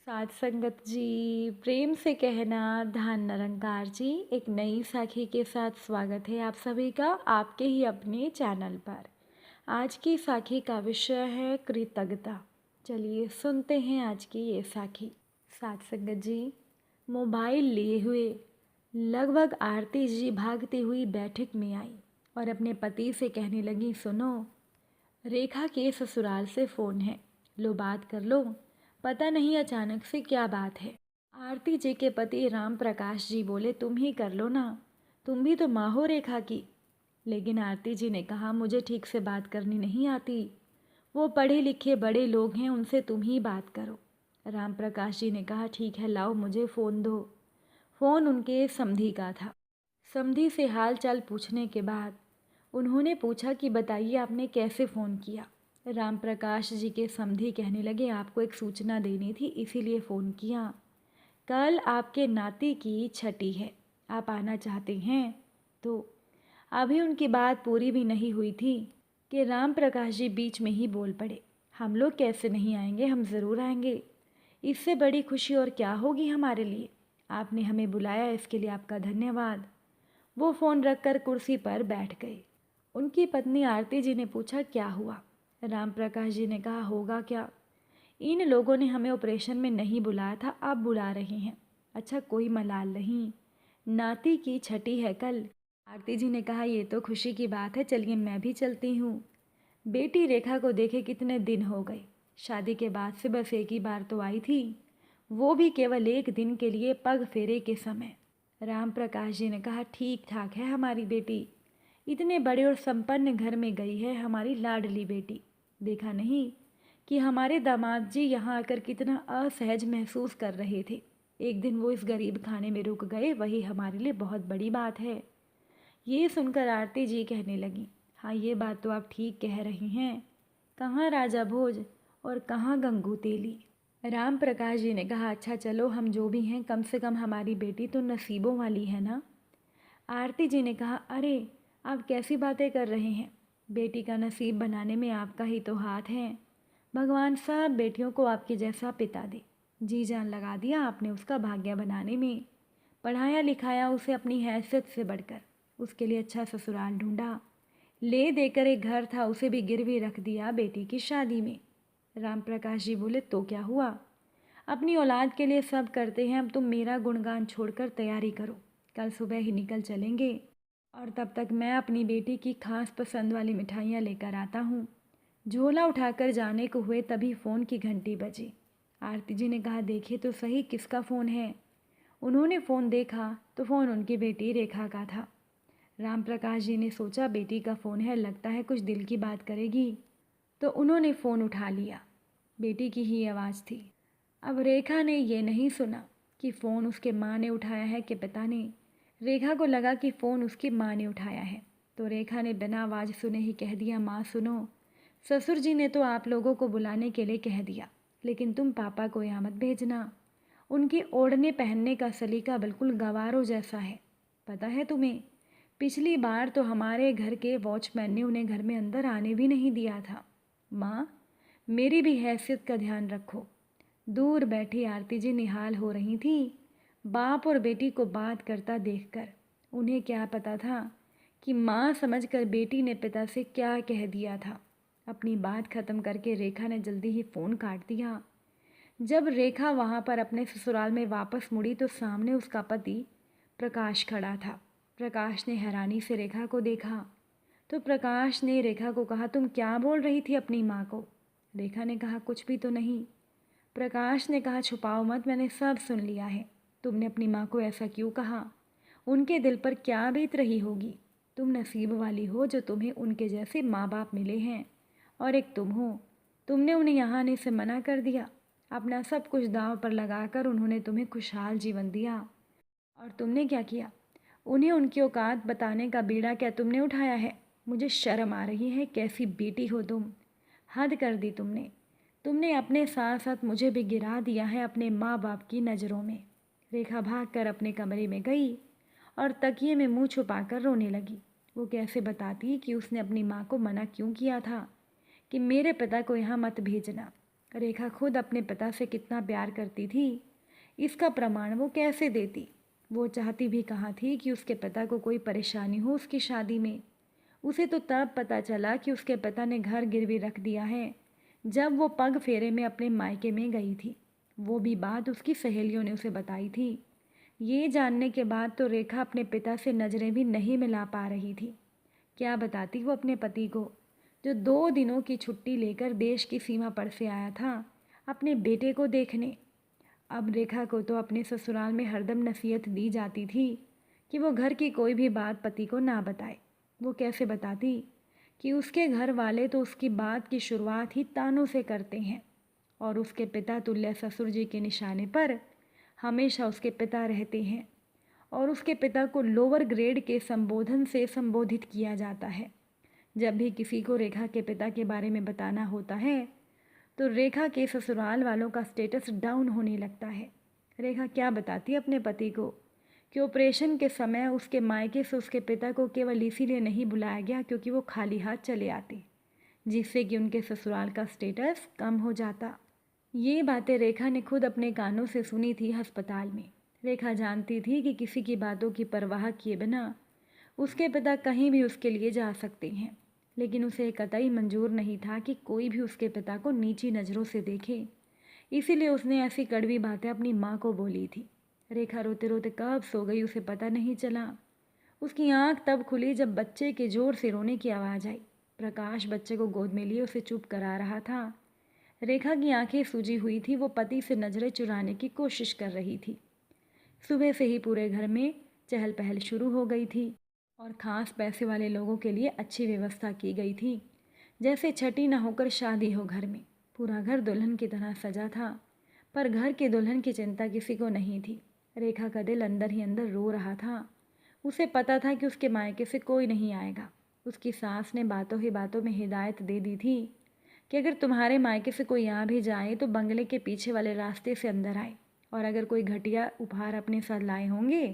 साथ संगत जी, प्रेम से कहना धान निरंकार जी, एक नई साखी के साथ स्वागत है आप सभी का आपके ही अपने चैनल पर। आज की साखी का विषय है कृतज्ञता। चलिए सुनते हैं आज की ये साखी। साथ संगत जी, मोबाइल लिए हुए लगभग आरती जी भागती हुई बैठक में आई और अपने पति से कहने लगी, सुनो, रेखा के ससुराल से फ़ोन है, लो बात कर लो। पता नहीं अचानक से क्या बात है। आरती जी के पति राम प्रकाश जी बोले, तुम ही कर लो ना, तुम भी तो माँ हो रेखा की। लेकिन आरती जी ने कहा, मुझे ठीक से बात करनी नहीं आती, वो पढ़े लिखे बड़े लोग हैं, उनसे तुम ही बात करो। राम प्रकाश जी ने कहा, ठीक है, लाओ मुझे फ़ोन दो। फ़ोन उनके समधी का था। समधी से हाल चाल पूछने के बाद उन्होंने पूछा कि बताइए आपने कैसे फ़ोन किया। राम प्रकाश जी के समधी कहने लगे, आपको एक सूचना देनी थी इसीलिए फ़ोन किया। कल आपके नाती की छठी है, आप आना चाहते हैं तो। अभी उनकी बात पूरी भी नहीं हुई थी कि राम प्रकाश जी बीच में ही बोल पड़े, हम लोग कैसे नहीं आएंगे, हम ज़रूर आएंगे। इससे बड़ी खुशी और क्या होगी हमारे लिए। आपने हमें बुलाया, इसके लिए आपका धन्यवाद। वो फ़ोन रखकर कुर्सी पर बैठ गए। उनकी पत्नी आरती जी ने पूछा, क्या हुआ। राम प्रकाश जी ने कहा, होगा क्या, इन लोगों ने हमें ऑपरेशन में नहीं बुलाया था, आप बुला रहे हैं। अच्छा, कोई मलाल नहीं, नाती की छठी है कल। आरती जी ने कहा, ये तो खुशी की बात है, चलिए मैं भी चलती हूँ। बेटी रेखा को देखे कितने दिन हो गए, शादी के बाद से बस एक ही बार तो आई थी, वो भी केवल एक दिन के लिए, पग फेरे के समय। राम प्रकाश जी ने कहा, ठीक ठाक है हमारी बेटी, इतने बड़े और संपन्न घर में गई है हमारी लाडली बेटी। देखा नहीं कि हमारे दामाद जी यहाँ आकर कितना असहज महसूस कर रहे थे। एक दिन वो इस गरीब खाने में रुक गए, वही हमारे लिए बहुत बड़ी बात है। ये सुनकर आरती जी कहने लगी, हाँ ये बात तो आप ठीक कह रही हैं, कहाँ राजा भोज और कहाँ गंगू तेली। राम प्रकाश जी ने कहा, अच्छा चलो, हम जो भी हैं, कम से कम हमारी बेटी तो नसीबों वाली है ना। आरती जी ने कहा, अरे आप कैसी बातें कर रहे हैं, बेटी का नसीब बनाने में आपका ही तो हाथ है। भगवान सब बेटियों को आपके जैसा पिता दे। जी जान लगा दिया आपने उसका भाग्य बनाने में, पढ़ाया लिखाया उसे अपनी हैसियत से बढ़कर, उसके लिए अच्छा ससुराल ढूंढा, ले देकर एक घर था उसे भी गिरवी रख दिया बेटी की शादी में। राम प्रकाश जी बोले, तो क्या हुआ, अपनी औलाद के लिए सब करते हैं, अब तुम मेरा गुणगान छोड़कर तैयारी करो, कल सुबह ही निकल चलेंगे और तब तक मैं अपनी बेटी की खास पसंद वाली मिठाइयाँ लेकर आता हूँ। झोला उठाकर जाने को हुए तभी फ़ोन की घंटी बजी। आरती जी ने कहा, देखिए तो सही किसका फ़ोन है। उन्होंने फ़ोन देखा तो फ़ोन उनकी बेटी रेखा का था। राम प्रकाश जी ने सोचा, बेटी का फ़ोन है, लगता है कुछ दिल की बात करेगी, तो उन्होंने फ़ोन उठा लिया। बेटी की ही आवाज़ थी। अब रेखा ने ये नहीं सुना कि फ़ोन उसके माँ ने उठाया है कि पिता ने। रेखा को लगा कि फ़ोन उसकी माँ ने उठाया है, तो रेखा ने बिना आवाज़ सुने ही कह दिया, माँ सुनो, ससुर जी ने तो आप लोगों को बुलाने के लिए कह दिया, लेकिन तुम पापा को यहाँ मत भेजना, उनके ओढ़ने पहनने का सलीका बिल्कुल गवारों जैसा है। पता है तुम्हें, पिछली बार तो हमारे घर के वॉचमैन ने उन्हें घर में अंदर आने भी नहीं दिया था। माँ, मेरी भी हैसियत का ध्यान रखो। दूर बैठी आरती जी निहाल हो रही थी बाप और बेटी को बात करता देखकर। उन्हें क्या पता था कि माँ समझकर बेटी ने पिता से क्या कह दिया था। अपनी बात ख़त्म करके रेखा ने जल्दी ही फ़ोन काट दिया। जब रेखा वहाँ पर अपने ससुराल में वापस मुड़ी तो सामने उसका पति प्रकाश खड़ा था। प्रकाश ने हैरानी से रेखा को देखा तो प्रकाश ने रेखा को कहा, तुम क्या बोल रही थी अपनी माँ को। रेखा ने कहा, कुछ भी तो नहीं। प्रकाश ने कहा, छुपाओ मत, मैंने सब सुन लिया है। तुमने अपनी माँ को ऐसा क्यों कहा, उनके दिल पर क्या बीत रही होगी। तुम नसीब वाली हो जो तुम्हें उनके जैसे माँ बाप मिले हैं, और एक तुम हो, तुमने उन्हें यहाँ आने से मना कर दिया। अपना सब कुछ दांव पर लगाकर उन्होंने तुम्हें खुशहाल जीवन दिया, और तुमने क्या किया, उन्हें उनकी औकात बताने का बीड़ा क्या तुमने उठाया है। मुझे शर्म आ रही है, कैसी बेटी हो तुम, हद कर दी तुमने। तुमने अपने साथ साथ मुझे भी गिरा दिया है अपने माँ बाप की नज़रों में। रेखा भागकर अपने कमरे में गई और तकिए में मुंह छुपाकर रोने लगी। वो कैसे बताती कि उसने अपनी माँ को मना क्यों किया था कि मेरे पिता को यहाँ मत भेजना। रेखा खुद अपने पिता से कितना प्यार करती थी, इसका प्रमाण वो कैसे देती। वो चाहती भी कहाँ थी कि उसके पिता को कोई परेशानी हो उसकी शादी में। उसे तो तब पता चला कि उसके पिता ने घर गिरवी रख दिया है जब वो पग फेरे में अपने मायके में गई थी। वो भी बात उसकी सहेलियों ने उसे बताई थी। ये जानने के बाद तो रेखा अपने पिता से नज़रें भी नहीं मिला पा रही थी। क्या बताती वो अपने पति को, जो 2 दिनों की छुट्टी लेकर देश की सीमा पर से आया था अपने बेटे को देखने। अब रेखा को तो अपने ससुराल में हरदम नसीहत दी जाती थी कि वो घर की कोई भी बात पति को ना बताए। वो कैसे बताती कि उसके घर वाले तो उसकी बात की शुरुआत ही तानों से करते हैं, और उसके पिता तुल्य ससुर जी के निशाने पर हमेशा उसके पिता रहते हैं, और उसके पिता को लोअर ग्रेड के संबोधन से संबोधित किया जाता है। जब भी किसी को रेखा के पिता के बारे में बताना होता है तो रेखा के ससुराल वालों का स्टेटस डाउन होने लगता है। रेखा क्या बताती अपने पति को कि ऑपरेशन के समय उसके मायके से उसके पिता को केवल इसीलिए नहीं बुलाया गया क्योंकि वो खाली हाथ चले आते, जिससे कि उनके ससुराल का स्टेटस कम हो जाता। ये बातें रेखा ने खुद अपने कानों से सुनी थी अस्पताल में। रेखा जानती थी कि किसी की बातों की परवाह किए बिना उसके पिता कहीं भी उसके लिए जा सकते हैं, लेकिन उसे कतई मंजूर नहीं था कि कोई भी उसके पिता को नीची नज़रों से देखे। इसीलिए उसने ऐसी कड़वी बातें अपनी माँ को बोली थी। रेखा रोते रोते कब सो गई उसे पता नहीं चला। उसकी आंख तब खुली जब बच्चे के जोर से रोने की आवाज़ आई। प्रकाश बच्चे को गोद में लिए उसे चुप करा रहा था। रेखा की आंखें सूजी हुई थी, वो पति से नज़रें चुराने की कोशिश कर रही थी। सुबह से ही पूरे घर में चहल पहल शुरू हो गई थी, और ख़ास पैसे वाले लोगों के लिए अच्छी व्यवस्था की गई थी, जैसे छठी न होकर शादी हो घर में। पूरा घर दुल्हन की तरह सजा था, पर घर की दुल्हन की चिंता किसी को नहीं थी। रेखा का दिल अंदर ही अंदर रो रहा था। उसे पता था कि उसके मायके से कोई नहीं आएगा। उसकी सास ने बातों ही बातों में हिदायत दे दी थी कि अगर तुम्हारे मायके से कोई आ भी जाए तो बंगले के पीछे वाले रास्ते से अंदर आए, और अगर कोई घटिया उपहार अपने साथ लाए होंगे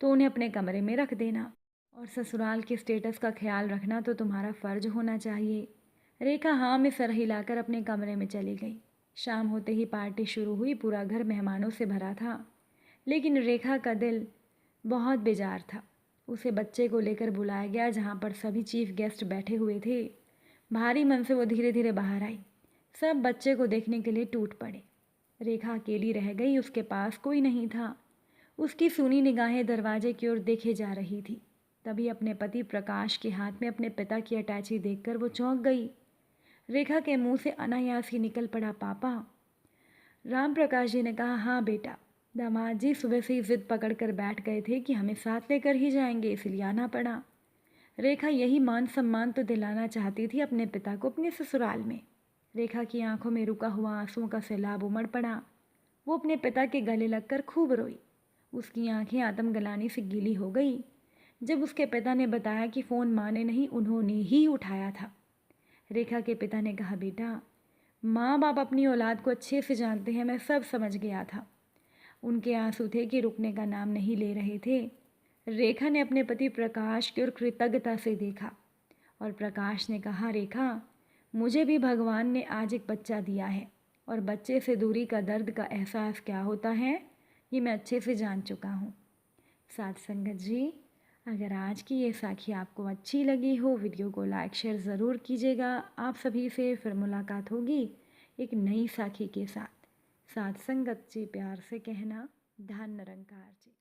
तो उन्हें अपने कमरे में रख देना, और ससुराल के स्टेटस का ख्याल रखना तो तुम्हारा फ़र्ज होना चाहिए। रेखा हाँ में सर हिलाकर अपने कमरे में चली गई। शाम होते ही पार्टी शुरू हुई। पूरा घर मेहमानों से भरा था, लेकिन रेखा का दिल बहुत बेजार था। उसे बच्चे को लेकर बुलाया गया, जहाँ पर सभी चीफ गेस्ट बैठे हुए थे। भारी मन से वो धीरे धीरे बाहर आई। सब बच्चे को देखने के लिए टूट पड़े। रेखा अकेली रह गई, उसके पास कोई नहीं था। उसकी सूनी निगाहें दरवाजे की ओर देखे जा रही थी। तभी अपने पति प्रकाश के हाथ में अपने पिता की अटैची देखकर वो चौंक गई। रेखा के मुंह से अनायास ही निकल पड़ा, पापा। राम प्रकाश जी ने कहा, हाँ बेटा। दामाद जी सुबह से ही जिद पकड़ कर बैठ गए थे कि हमें साथ लेकर ही जाएंगे, इसलिए आना पड़ा। रेखा यही मान सम्मान तो दिलाना चाहती थी अपने पिता को अपने ससुराल में। रेखा की आंखों में रुका हुआ आंसुओं का सैलाब उमड़ पड़ा। वो अपने पिता के गले लगकर खूब रोई। उसकी आंखें आत्मग्लानि से गीली हो गई जब उसके पिता ने बताया कि फ़ोन माँ ने नहीं, उन्होंने ही उठाया था। रेखा के पिता ने कहा, बेटा, माँ बाप अपनी औलाद को अच्छे से जानते हैं, मैं सब समझ गया था। उनके आंसू थे कि रुकने का नाम नहीं ले रहे थे। रेखा ने अपने पति प्रकाश की ओर कृतज्ञता से देखा, और प्रकाश ने कहा, रेखा, मुझे भी भगवान ने आज एक बच्चा दिया है, और बच्चे से दूरी का दर्द का एहसास क्या होता है ये मैं अच्छे से जान चुका हूँ। साथ संगत जी, अगर आज की ये साखी आपको अच्छी लगी हो, वीडियो को लाइक शेयर ज़रूर कीजिएगा। आप सभी से फिर मुलाकात होगी एक नई साखी के साथ। साथ संगत जी, प्यार से कहना, धन निरंकार जी।